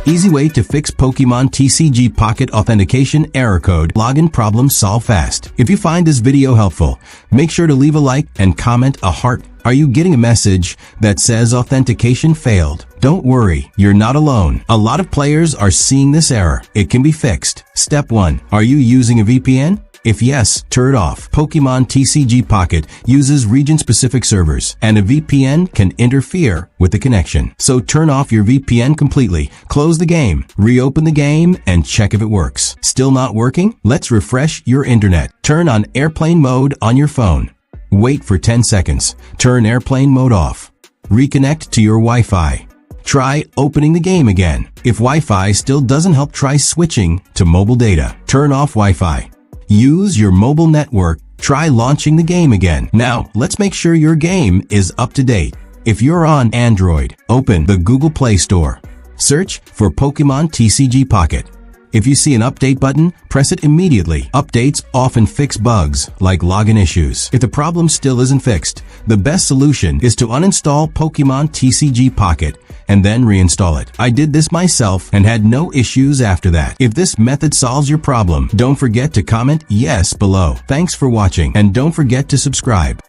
Easy way to fix Pokémon TCG Pocket Authentication Error Code Login Problem Solve Fast. If you find this video helpful, make sure to leave a like and comment a heart. Are you getting a message that says Authentication Failed? Don't worry, you're not alone. A lot of players are seeing this error. It can be fixed. Step 1. Are you using a VPN? If yes, turn it off. Pokémon TCG Pocket uses region-specific servers, and a VPN can interfere with the connection. So turn off your VPN completely, close the game, reopen the game, and check if it works. Still not working? Let's refresh your internet. Turn on airplane mode on your phone. Wait for 10 seconds. Turn airplane mode off. Reconnect to your Wi-Fi. Try opening the game again. If Wi-Fi still doesn't help, try switching to mobile data. Turn off Wi-Fi. Use your mobile network. Try launching the game again. Now, let's make sure your game is up to date. If you're on Android, open the Google Play Store. Search for Pokémon TCG Pocket. If you see an update button, press it immediately. Updates often fix bugs like login issues. If the problem still isn't fixed, the best solution is to uninstall Pokémon TCG Pocket and then reinstall it. I did this myself and had no issues after that. If this method solves your problem, don't forget to comment yes below. Thanks for watching, and don't forget to subscribe.